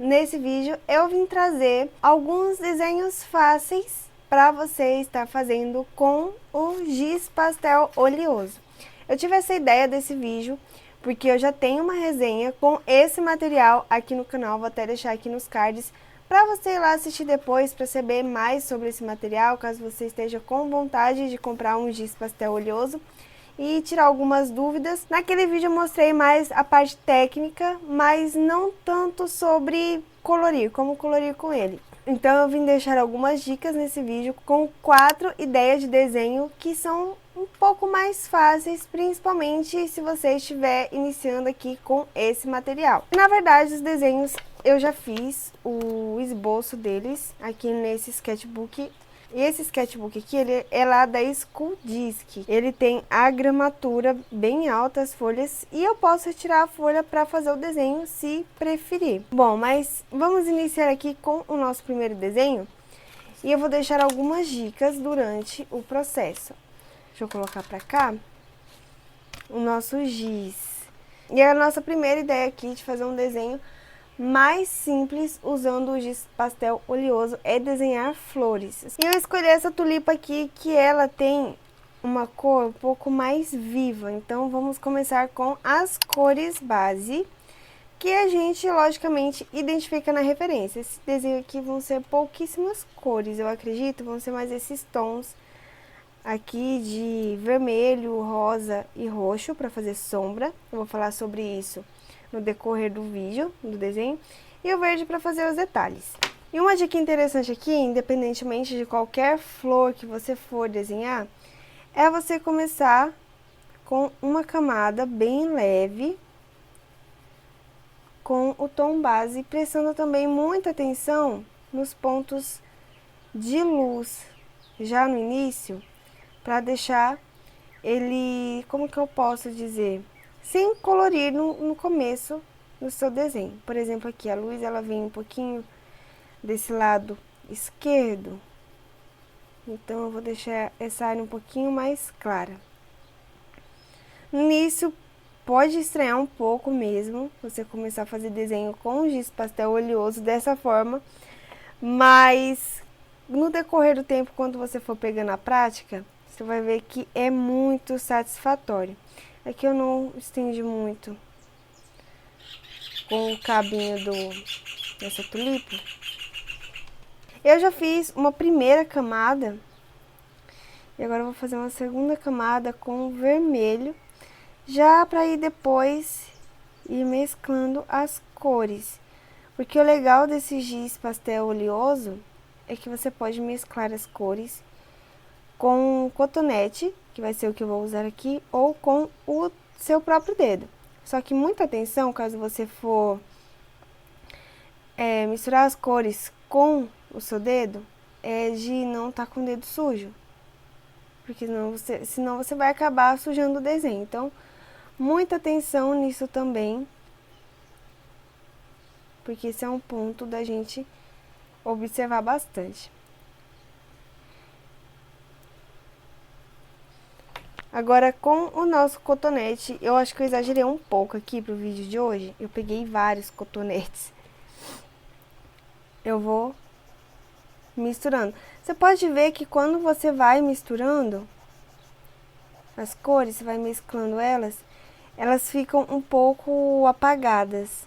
Nesse vídeo eu vim trazer alguns desenhos fáceis para você estar fazendo com o giz pastel oleoso. Eu tive essa ideia desse vídeo porque eu já tenho uma resenha com esse material aqui no canal, vou até deixar aqui nos cards para você ir lá assistir depois para saber mais sobre esse material, caso você esteja com vontade de comprar um giz pastel oleoso e tirar algumas dúvidas. Naquele vídeo eu mostrei mais a parte técnica, mas não tanto sobre colorir, como colorir com ele. Então eu vim deixar algumas dicas nesse vídeo com 4 ideias de desenho que são um pouco mais fáceis, principalmente se você estiver iniciando aqui com esse material. Na verdade, os desenhos eu já fiz o esboço deles aqui nesse sketchbook. E esse sketchbook aqui, ele é lá da School-Disc. Ele tem a gramatura bem alta, as folhas, e eu posso retirar a folha para fazer o desenho, se preferir. Bom, mas vamos iniciar aqui com o nosso primeiro desenho. E eu vou deixar algumas dicas durante o processo. Deixa eu colocar para cá o nosso giz. E a nossa primeira ideia aqui de fazer um desenho mais simples usando o giz pastel oleoso é desenhar flores. E eu escolhi essa tulipa aqui que ela tem uma cor um pouco mais viva. Então vamos começar com as cores base que a gente logicamente identifica na referência. Esse desenho aqui vão ser pouquíssimas cores, eu acredito, vão ser mais esses tons aqui de vermelho, rosa e roxo para fazer sombra. Eu vou falar sobre isso no decorrer do vídeo, do desenho, e o verde para fazer os detalhes. E uma dica interessante aqui, independentemente de qualquer flor que você for desenhar, é você começar com uma camada bem leve, com o tom base, prestando também muita atenção nos pontos de luz, já no início, para deixar ele, como que eu posso dizer, sem colorir no começo do seu desenho. Por exemplo, aqui a luz ela vem um pouquinho desse lado esquerdo, então eu vou deixar essa área um pouquinho mais clara. Nisso pode estranhar um pouco mesmo, você começar a fazer desenho com giz pastel oleoso dessa forma, mas no decorrer do tempo, quando você for pegando a prática, você vai ver que é muito satisfatório. Aqui eu não estendi muito com o cabinho dessa tulipa. Eu já fiz uma primeira camada e agora eu vou fazer uma segunda camada com vermelho, já para ir depois ir mesclando as cores. Porque o legal desse giz pastel oleoso é que você pode mesclar as cores com cotonete, que vai ser o que eu vou usar aqui, ou com o seu próprio dedo. Só que muita atenção, caso você for misturar as cores com o seu dedo, é de não estar com o dedo sujo. Porque senão você vai acabar sujando o desenho. Então, muita atenção nisso também, porque esse é um ponto da gente observar bastante. Agora, com o nosso cotonete, eu acho que eu exagerei um pouco aqui pro vídeo de hoje. Eu peguei vários cotonetes. Eu vou misturando. Você pode ver que quando você vai misturando as cores, você vai mesclando elas ficam um pouco apagadas.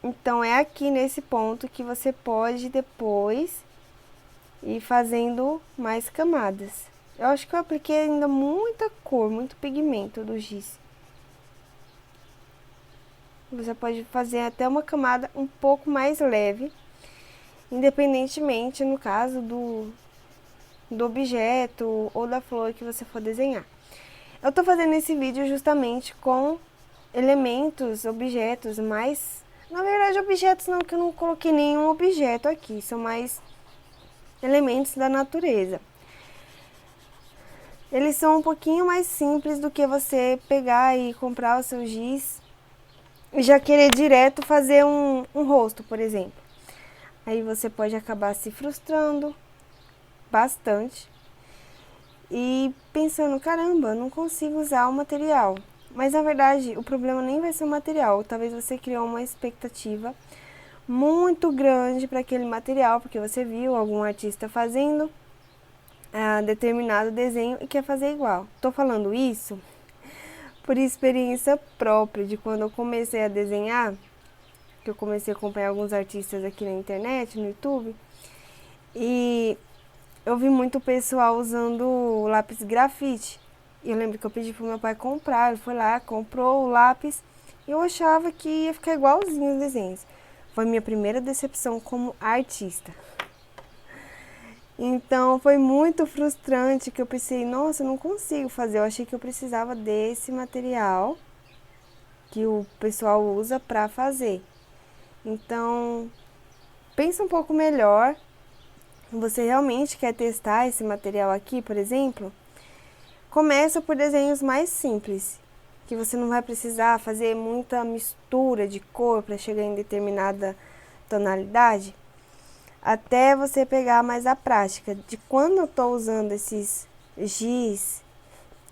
Então, é aqui nesse ponto que você pode depois ir fazendo mais camadas. Eu acho que eu apliquei ainda muita cor, muito pigmento do giz. Você pode fazer até uma camada um pouco mais leve, independentemente, no caso, do objeto ou da flor que você for desenhar. Eu tô fazendo esse vídeo justamente com elementos, objetos mais... Na verdade, objetos não, que eu não coloquei nenhum objeto aqui, são mais elementos da natureza. Eles são um pouquinho mais simples do que você pegar e comprar o seu giz e já querer direto fazer um rosto, por exemplo. Aí você pode acabar se frustrando bastante e pensando, caramba, não consigo usar o material. Mas na verdade, o problema nem vai ser o material, talvez você criou uma expectativa muito grande para aquele material, porque você viu algum artista fazendo determinado desenho e quer fazer igual. Tô falando isso por experiência própria, de quando eu comecei a desenhar, que eu comecei a acompanhar alguns artistas aqui na internet, no YouTube, e eu vi muito pessoal usando lápis grafite. E eu lembro que eu pedi pro meu pai comprar, ele foi lá, comprou o lápis, e eu achava que ia ficar igualzinho os desenhos. Foi minha primeira decepção como artista. Então foi muito frustrante, que eu pensei, nossa, eu não consigo fazer. Eu achei que eu precisava desse material que o pessoal usa para fazer. Então, pensa um pouco melhor. Você realmente quer testar esse material aqui, por exemplo? Começa por desenhos mais simples, que você não vai precisar fazer muita mistura de cor para chegar em determinada tonalidade, até você pegar mais a prática. De quando eu estou usando esses giz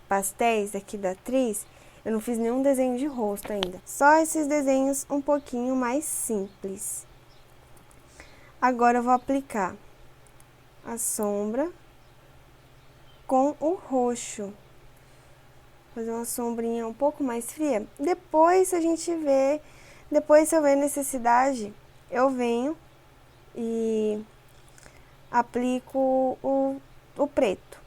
pastéis aqui da atriz, eu não fiz nenhum desenho de rosto ainda. Só esses desenhos um pouquinho mais simples. Agora eu vou aplicar a sombra com o roxo. Fazer uma sombrinha um pouco mais fria. Depois, se a gente vê, depois se eu ver necessidade, eu venho e aplico o preto.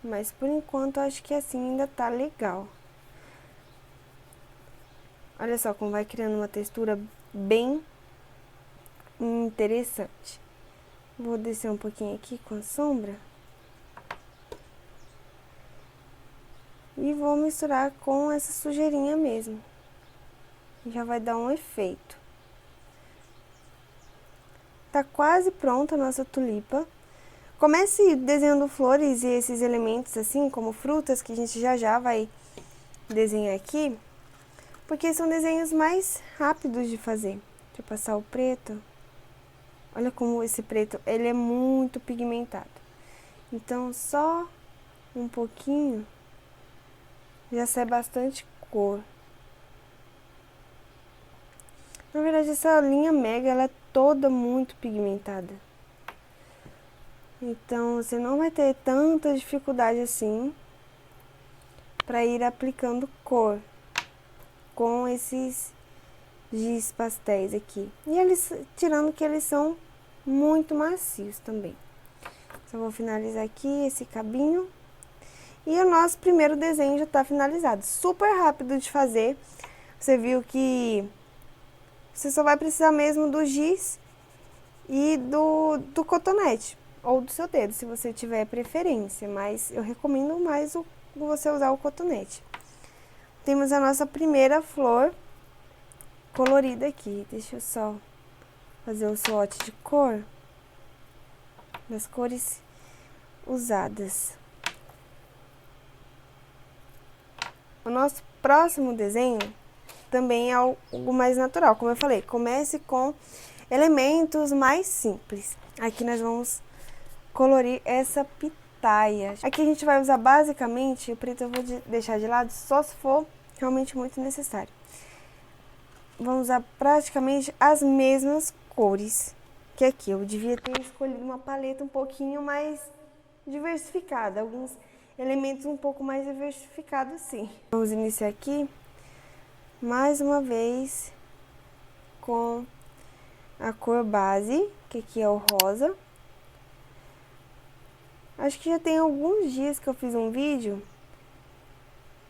Mas por enquanto, acho que assim ainda tá legal. Olha só como vai criando uma textura bem interessante. Vou descer um pouquinho aqui com a sombra. E vou misturar com essa sujeirinha mesmo. Já vai dar um efeito. Tá quase pronta a nossa tulipa. Comece desenhando flores e esses elementos assim, como frutas, que a gente já vai desenhar aqui. Porque são desenhos mais rápidos de fazer. Deixa eu passar o preto. Olha como esse preto, ele é muito pigmentado. Então, só um pouquinho já sai bastante cor. Na verdade, essa linha Mega, ela é toda muito pigmentada. Então, você não vai ter tanta dificuldade assim para ir aplicando cor com esses giz pastéis aqui. E eles, tirando que eles são muito macios também. Só vou finalizar aqui esse cabinho. E o nosso primeiro desenho já está finalizado. Super rápido de fazer. Você viu que você só vai precisar mesmo do giz e do cotonete. Ou do seu dedo, se você tiver preferência. Mas eu recomendo mais você usar o cotonete. Temos a nossa primeira flor colorida aqui. Deixa eu só fazer um swatch de cor das cores usadas. O nosso próximo desenho também é algo mais natural. Como eu falei, comece com elementos mais simples. Aqui nós vamos colorir essa pitaia. Aqui a gente vai usar basicamente, o preto eu vou deixar de lado só se for realmente muito necessário. Vamos usar praticamente as mesmas cores que aqui. Eu devia ter escolhido uma paleta um pouquinho mais diversificada, alguns elementos um pouco mais diversificados, sim. Vamos iniciar aqui, mais uma vez, com a cor base, que aqui é o rosa. Acho que já tem alguns dias que eu fiz um vídeo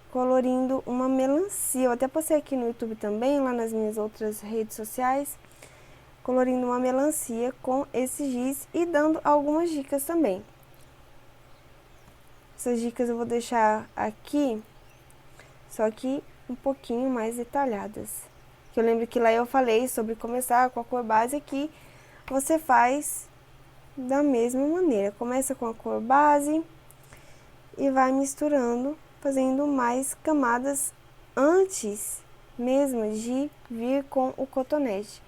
colorindo uma melancia. Eu até postei aqui no YouTube também, lá nas minhas outras redes sociais, colorindo uma melancia com esse giz e dando algumas dicas também. Essas dicas eu vou deixar aqui, só que um pouquinho mais detalhadas. Eu lembro que lá eu falei sobre começar com a cor base, aqui você faz da mesma maneira. Começa com a cor base e vai misturando, fazendo mais camadas antes mesmo de vir com o cotonete.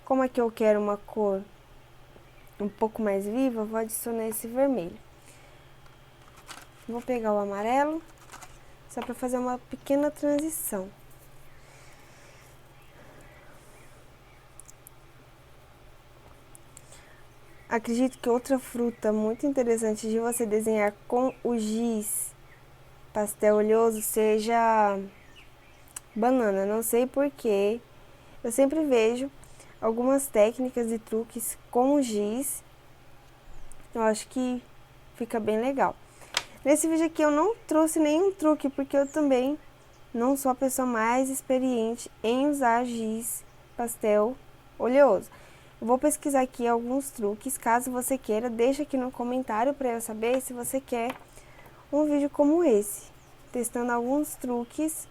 Como aqui eu quero uma cor um pouco mais viva, vou adicionar esse vermelho. Vou pegar o amarelo, só para fazer uma pequena transição. acredito que outra fruta muito interessante de você desenhar com o giz pastel oleoso seja banana. Não sei porquê, eu sempre vejo algumas técnicas e truques com o giz. Eu acho que fica bem legal. Nesse vídeo aqui eu não trouxe nenhum truque, porque eu também não sou a pessoa mais experiente em usar giz pastel oleoso. Eu vou pesquisar aqui alguns truques, caso você queira, deixa aqui no comentário para eu saber se você quer um vídeo como esse, testando alguns truques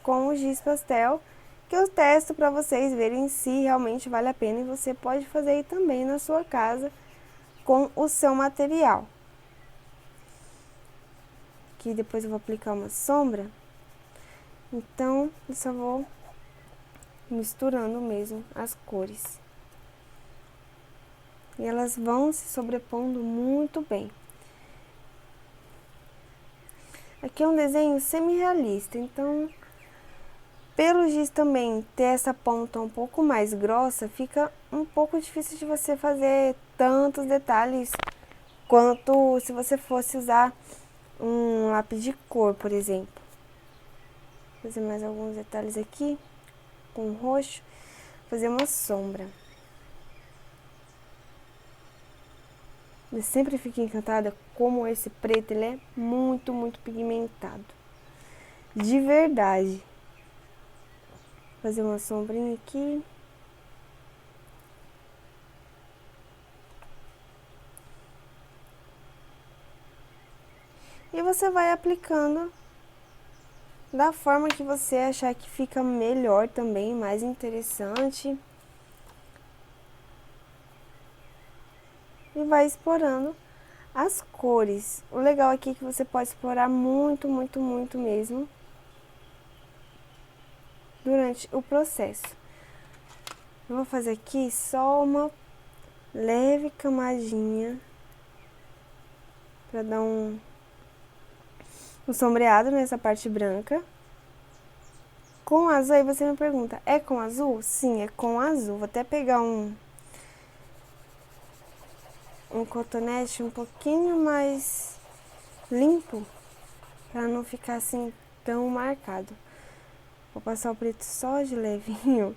com o giz pastel, que eu testo para vocês verem se realmente vale a pena, e você pode fazer aí também na sua casa com o seu material. Aqui depois eu vou aplicar uma sombra, então eu só vou misturando mesmo as cores. E elas vão se sobrepondo muito bem. Aqui é um desenho semi-realista, então, pelo giz também ter essa ponta um pouco mais grossa, fica um pouco difícil de você fazer tantos detalhes quanto se você fosse usar um lápis de cor, por exemplo. Vou fazer mais alguns detalhes aqui com roxo, fazer uma sombra. Eu sempre fico encantada como esse preto, ele é muito, muito pigmentado. De verdade. Vou fazer uma sombrinha aqui. E você vai aplicando da forma que você achar que fica melhor também, mais interessante. E vai explorando as cores. O legal aqui é que você pode explorar muito, muito, muito mesmo durante o processo. Eu vou fazer aqui só uma leve camadinha para dar um sombreado nessa parte branca. Com azul, aí você me pergunta, é com azul? Sim, é com azul. Vou até pegar um cotonete um pouquinho mais limpo, para não ficar assim tão marcado. Vou passar o preto só de levinho.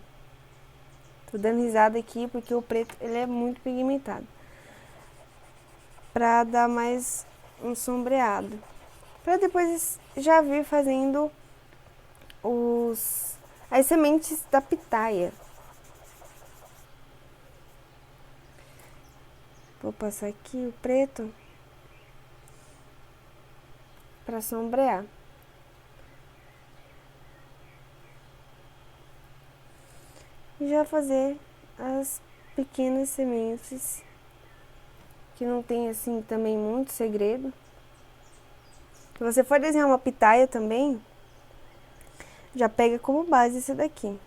Tô dando risada aqui porque o preto, ele é muito pigmentado. Pra dar mais um sombreado. Pra depois já vir fazendo as sementes da pitaia. Vou passar aqui o preto para sombrear. E já fazer as pequenas sementes, que não tem assim também muito segredo. Se você for desenhar uma pitaia também, já pega como base esse daqui.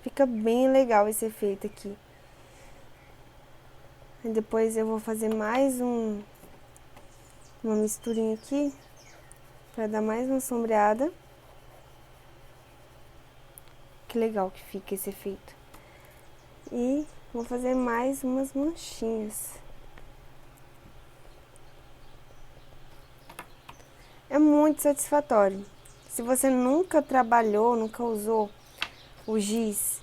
Fica bem legal esse efeito aqui. E depois eu vou fazer mais uma misturinha aqui, para dar mais uma sombreada. Que legal que fica esse efeito. E vou fazer mais umas manchinhas. É muito satisfatório. Se você nunca trabalhou, nunca usou o giz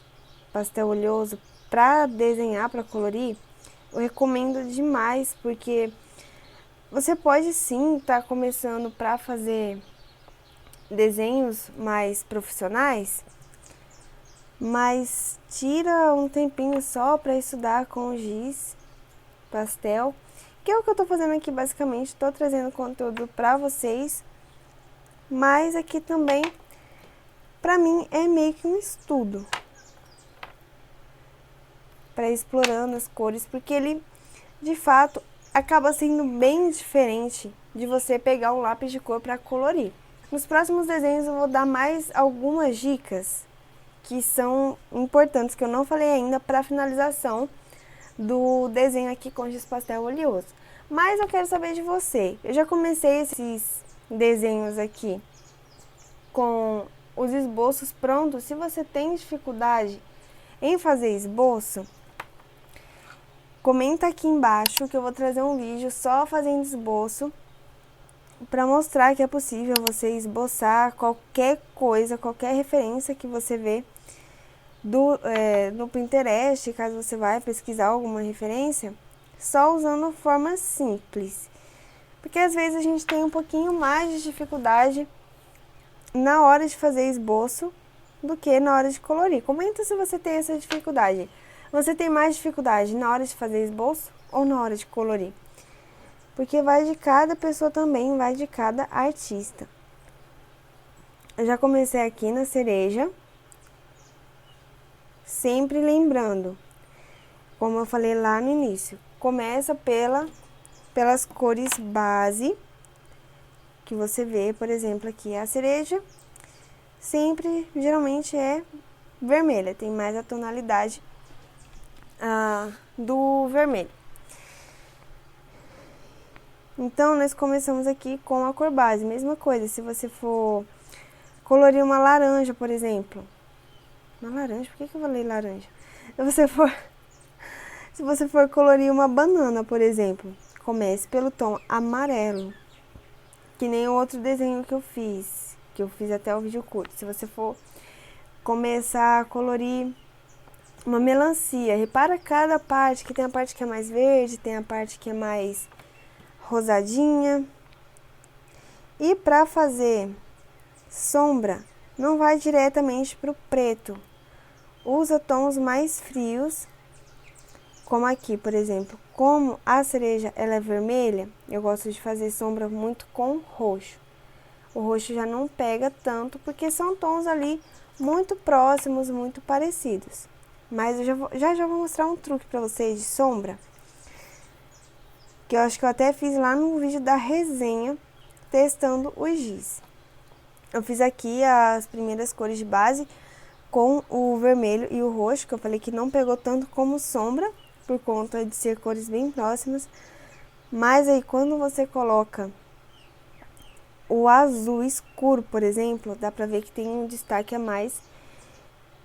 pastel oleoso para desenhar, para colorir, eu recomendo demais, porque você pode sim estar começando para fazer desenhos mais profissionais, mas tira um tempinho só para estudar com o giz pastel, que é o que eu tô fazendo aqui basicamente. Tô trazendo conteúdo para vocês, mas aqui também para mim é meio que um estudo para explorando as cores, porque ele de fato acaba sendo bem diferente de você pegar um lápis de cor para colorir. Nos próximos desenhos eu vou dar mais algumas dicas que são importantes, que eu não falei ainda, para finalização do desenho aqui com giz pastel oleoso. Mas eu quero saber de você. Eu já comecei esses desenhos aqui com os esboços prontos. Se você tem dificuldade em fazer esboço, comenta aqui embaixo que eu vou trazer um vídeo só fazendo esboço para mostrar que é possível você esboçar qualquer coisa, qualquer referência que você vê no Pinterest, caso você vai pesquisar alguma referência, só usando forma simples. Porque às vezes a gente tem um pouquinho mais de dificuldade na hora de fazer esboço do que na hora de colorir. Comenta se você tem essa dificuldade. Você tem mais dificuldade na hora de fazer esboço ou na hora de colorir? Porque vai de cada pessoa também, vai de cada artista. Eu já comecei aqui na cereja, sempre lembrando, como eu falei lá no início, começa pelas cores base, que você vê, por exemplo, aqui a cereja, sempre, geralmente é vermelha, tem mais a tonalidade do vermelho. Então, nós começamos aqui com a cor base, mesma coisa, se você for colorir uma laranja, por exemplo. Uma laranja? Por que eu falei laranja? Se você for colorir uma banana, por exemplo, comece pelo tom amarelo, que nem o outro desenho que eu fiz até o vídeo curto. Se você for começar a colorir uma melancia, repara cada parte, que tem a parte que é mais verde, tem a parte que é mais rosadinha. E para fazer sombra, não vai diretamente para o preto. Usa tons mais frios, como aqui, por exemplo. Como a cereja ela é vermelha, eu gosto de fazer sombra muito com roxo. O roxo já não pega tanto, porque são tons ali muito próximos, muito parecidos. Mas eu já vou mostrar um truque para vocês de sombra, que eu acho que eu até fiz lá no vídeo da resenha, testando o giz. Eu fiz aqui as primeiras cores de base com o vermelho e o roxo, que eu falei que não pegou tanto como sombra, por conta de ser cores bem próximas. Mas aí quando você coloca o azul escuro, por exemplo, dá pra ver que tem um destaque a mais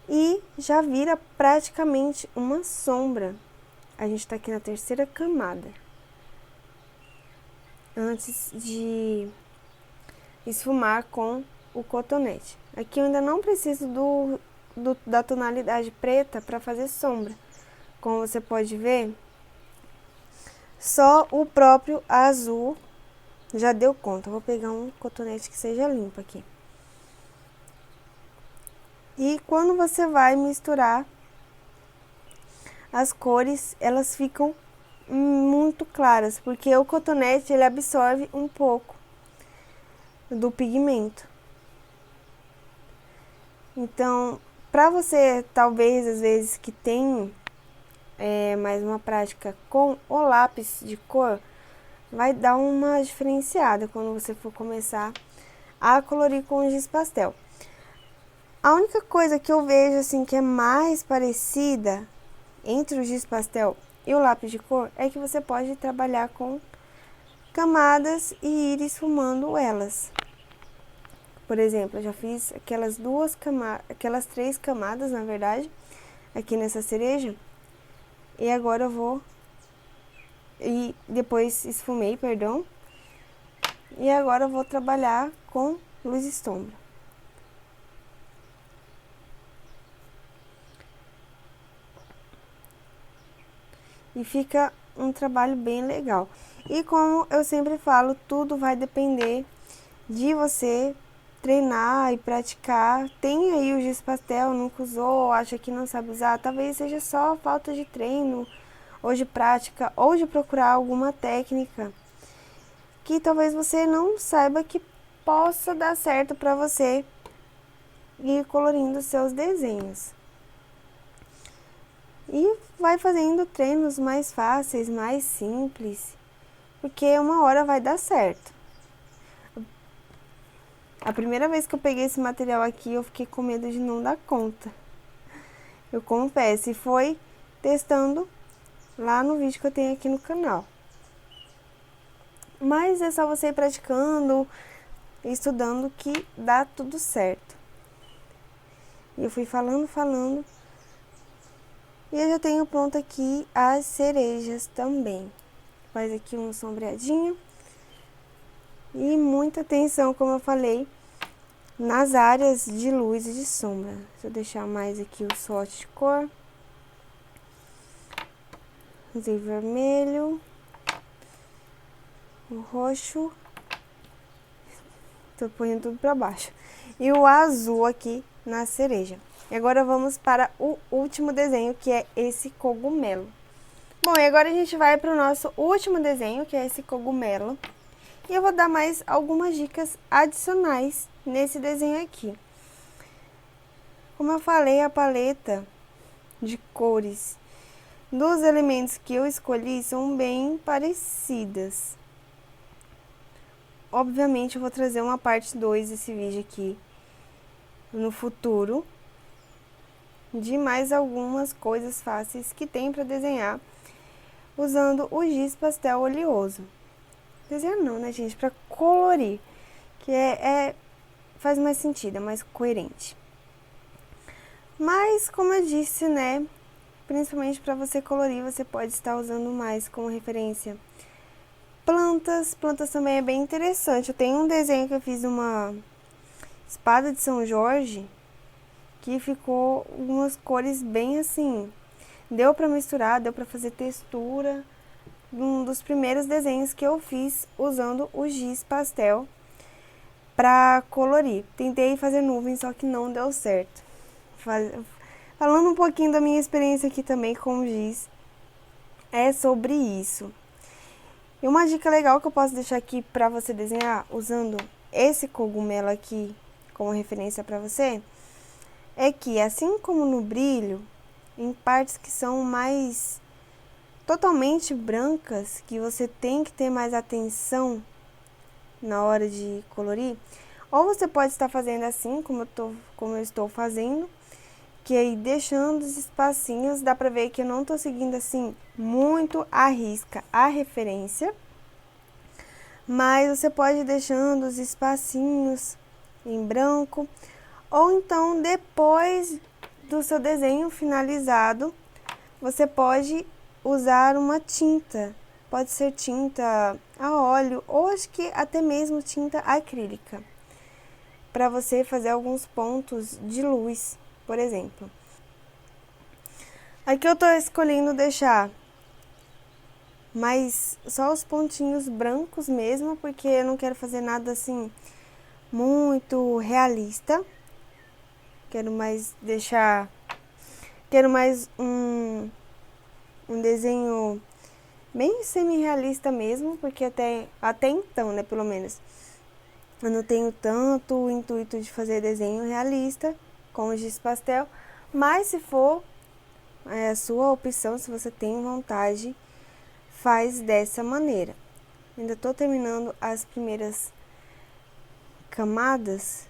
e já vira praticamente uma sombra. A gente tá aqui na terceira camada, antes de esfumar com o cotonete. Aqui eu ainda não preciso da tonalidade preta para fazer sombra. Como você pode ver, só o próprio azul já deu conta. Eu vou pegar um cotonete que seja limpo aqui. E quando você vai misturar as cores, elas ficam muito claras, porque o cotonete ele absorve um pouco do pigmento. Então, para você, talvez, às vezes, que tem mais uma prática com o lápis de cor, vai dar uma diferenciada quando você for começar a colorir com o giz pastel. A única coisa que eu vejo, assim, que é mais parecida entre o giz pastel e o lápis de cor, é que você pode trabalhar com camadas e ir esfumando elas. Por exemplo, eu já fiz aquelas 3 camadas, na verdade, aqui nessa cereja. E agora eu vou... E depois esfumei, perdão. E agora eu vou trabalhar com luz e sombra. E fica um trabalho bem legal. E como eu sempre falo, tudo vai depender de você treinar e praticar. Tem aí o giz pastel, nunca usou, acha que não sabe usar, talvez seja só falta de treino, ou de prática, ou de procurar alguma técnica que talvez você não saiba que possa dar certo para você ir colorindo seus desenhos. E vai fazendo treinos mais fáceis, mais simples, porque uma hora vai dar certo. A primeira vez que eu peguei esse material aqui, eu fiquei com medo de não dar conta. Eu confesso, e foi testando lá no vídeo que eu tenho aqui no canal. Mas é só você ir praticando, estudando, que dá tudo certo. E eu fui falando. E eu já tenho pronto aqui as cerejas também. Faz aqui um sombreadinho. E muita atenção, como eu falei, nas áreas de luz e de sombra. Deixa eu deixar mais aqui o swatch de cor. Usei vermelho. O roxo. Tô pondo tudo pra baixo. E o azul aqui na cereja. E agora vamos para o último desenho, que é esse cogumelo. Bom, e agora a gente vai para o nosso último desenho, que é esse cogumelo. E eu vou dar mais algumas dicas adicionais nesse desenho aqui. Como eu falei, a paleta de cores dos elementos que eu escolhi são bem parecidas. Obviamente, eu vou trazer uma parte 2 desse vídeo aqui no futuro, de mais algumas coisas fáceis que tem para desenhar usando o giz pastel oleoso. Desenhar não, né, gente? Para colorir, que faz mais sentido, é mais coerente. Mas, como eu disse, né, principalmente para você colorir, você pode estar usando mais como referência plantas. Plantas também é bem interessante. Eu tenho um desenho que eu fiz uma espada de São Jorge, que ficou umas cores bem assim, deu para misturar, deu para fazer textura. Um dos primeiros desenhos que eu fiz usando o giz pastel para colorir. Tentei fazer nuvens, só que não deu certo. Falando um pouquinho da minha experiência aqui também com o giz, é sobre isso. E uma dica legal que eu posso deixar aqui para você desenhar usando esse cogumelo aqui como referência para você, é que assim como no brilho, em partes que são mais totalmente brancas, que você tem que ter mais atenção na hora de colorir, ou você pode estar fazendo assim, como eu estou fazendo, que aí deixando os espacinhos, dá pra ver que eu não tô seguindo assim muito à risca a referência, mas você pode ir deixando os espacinhos em branco, ou então depois do seu desenho finalizado, você pode usar uma tinta, pode ser tinta a óleo, ou acho que até mesmo tinta acrílica, para você fazer alguns pontos de luz, por exemplo. Aqui eu tô escolhendo deixar mais só os pontinhos brancos mesmo, porque eu não quero fazer nada assim muito realista. Quero mais um desenho bem semi-realista mesmo, porque até então, né, pelo menos, eu não tenho tanto o intuito de fazer desenho realista com o giz pastel, mas se for a sua opção, se você tem vontade, faz dessa maneira. Ainda tô terminando as primeiras camadas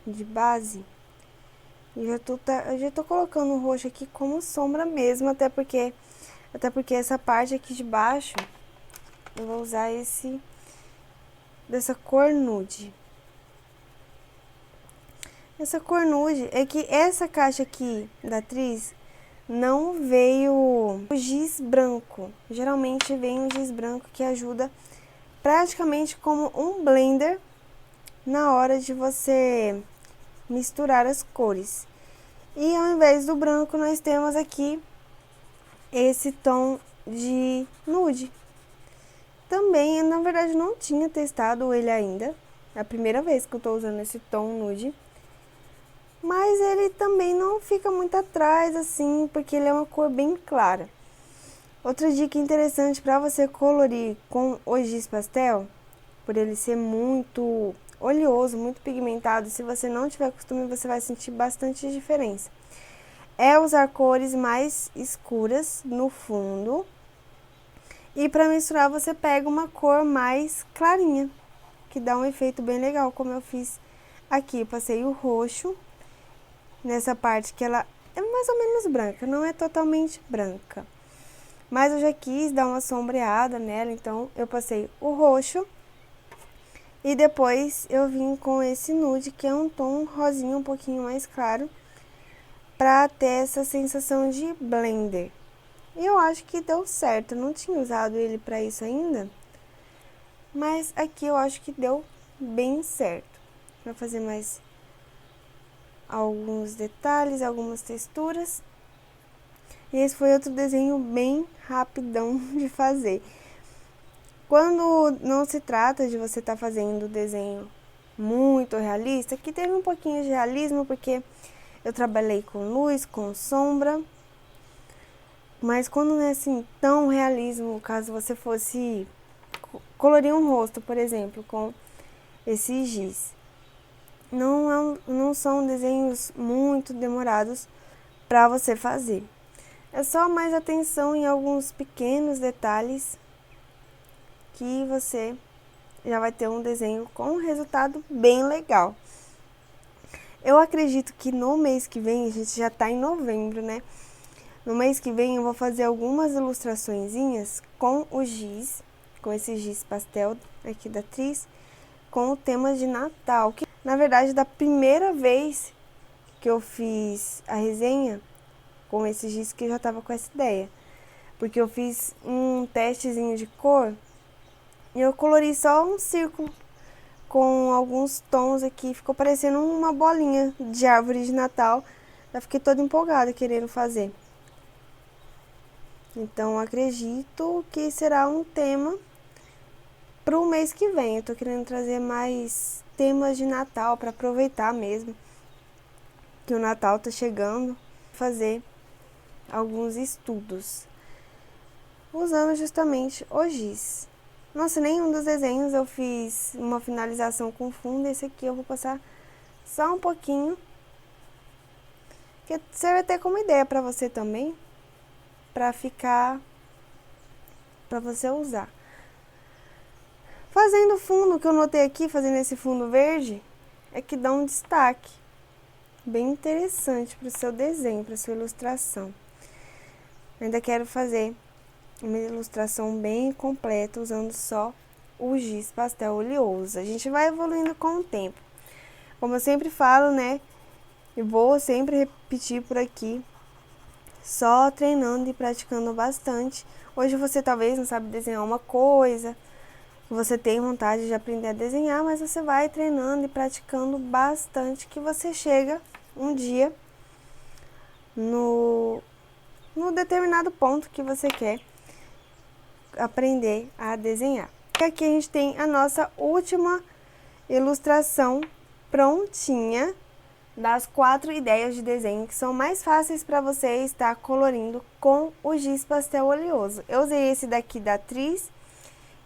de base e já tô colocando o roxo aqui como sombra mesmo, até porque essa parte aqui de baixo eu vou usar dessa cor nude. Essa cor nude é que essa caixa aqui da atriz não veio o giz branco. Geralmente vem o giz branco, que ajuda praticamente como um blender na hora de você misturar as cores. E ao invés do branco, nós temos aqui esse tom de nude. Também, na verdade, não tinha testado ele ainda. É a primeira vez que eu tô usando esse tom nude. Mas ele também não fica muito atrás, assim, porque ele é uma cor bem clara. Outra dica interessante para você colorir com o giz pastel, por ele ser muito oleoso, muito pigmentado, se você não tiver costume, você vai sentir bastante diferença, é usar cores mais escuras no fundo. E para misturar, você pega uma cor mais clarinha, que dá um efeito bem legal, como eu fiz aqui. Eu passei o roxo nessa parte que ela é mais ou menos branca, não é totalmente branca, mas eu já quis dar uma sombreada nela, então eu passei o roxo E depois eu vim com esse nude, que é um tom rosinha um pouquinho mais claro, pra ter essa sensação de blender. E eu acho que deu certo, eu não tinha usado ele pra isso ainda, mas aqui eu acho que deu bem certo. Vou fazer mais alguns detalhes, algumas texturas. E esse foi outro desenho bem rapidão de fazer. Quando não se trata de você estar fazendo desenho muito realista, que teve um pouquinho de realismo, porque eu trabalhei com luz, com sombra, mas quando não é assim tão realismo, caso você fosse colorir um rosto, por exemplo, com esse giz, não são desenhos muito demorados para você fazer. É só mais atenção em alguns pequenos detalhes que você já vai ter um desenho com um resultado bem legal. Eu acredito que no mês que vem, a gente já tá em novembro, né? No mês que vem eu vou fazer algumas ilustraçõezinhas com o giz, com esse giz pastel aqui da Tris, com o tema de Natal. Que, na verdade, da primeira vez que eu fiz a resenha com esse giz, que eu já tava com essa ideia. Porque eu fiz um testezinho de cor e eu colori só um círculo com alguns tons aqui. Ficou parecendo uma bolinha de árvore de Natal. Eu fiquei toda empolgada querendo fazer. Então, acredito que será um tema para o mês que vem. Eu tô querendo trazer mais temas de Natal para aproveitar mesmo que o Natal tá chegando. Fazer alguns estudos usando justamente o giz. Nossa, nenhum dos desenhos eu fiz uma finalização com fundo. Esse aqui eu vou passar só um pouquinho, que serve até como ideia para você também, para você usar. Fazendo o fundo, o que eu notei aqui, fazendo esse fundo verde, é que dá um destaque bem interessante para o seu desenho, para a sua ilustração. Ainda quero fazer uma ilustração bem completa usando só o giz pastel oleoso. A gente vai evoluindo com o tempo. Como eu sempre falo, né? E vou sempre repetir por aqui, só treinando e praticando bastante. Hoje você talvez não sabe desenhar uma coisa, você tem vontade de aprender a desenhar, mas você vai treinando e praticando bastante, que você chega um dia no determinado ponto que você quer aprender a desenhar. E aqui a gente tem a nossa última ilustração prontinha das 4 ideias de desenho que são mais fáceis para você estar colorindo com o giz pastel oleoso. Eu usei esse daqui da Tris,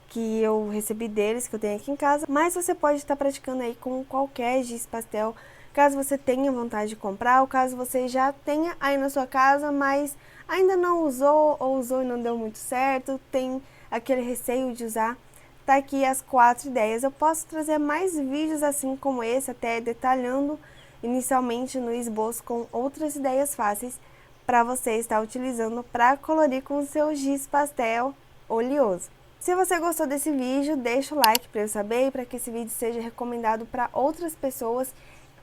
que eu recebi deles, que eu tenho aqui em casa, mas você pode estar praticando aí com qualquer giz pastel, caso você tenha vontade de comprar, ou caso você já tenha aí na sua casa, mas ainda não usou, ou usou e não deu muito certo, tem aquele receio de usar. Tá aqui as 4 ideias. Eu posso trazer mais vídeos assim como esse, até detalhando inicialmente no esboço com outras ideias fáceis para você estar utilizando para colorir com o seu giz pastel oleoso. Se você gostou desse vídeo, deixa o like para eu saber e para que esse vídeo seja recomendado para outras pessoas.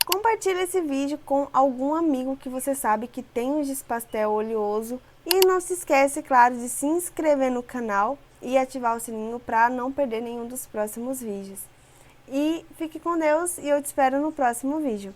Compartilhe esse vídeo com algum amigo que você sabe que tem um giz pastel oleoso. E não se esquece, claro, de se inscrever no canal e ativar o sininho para não perder nenhum dos próximos vídeos. E fique com Deus e eu te espero no próximo vídeo.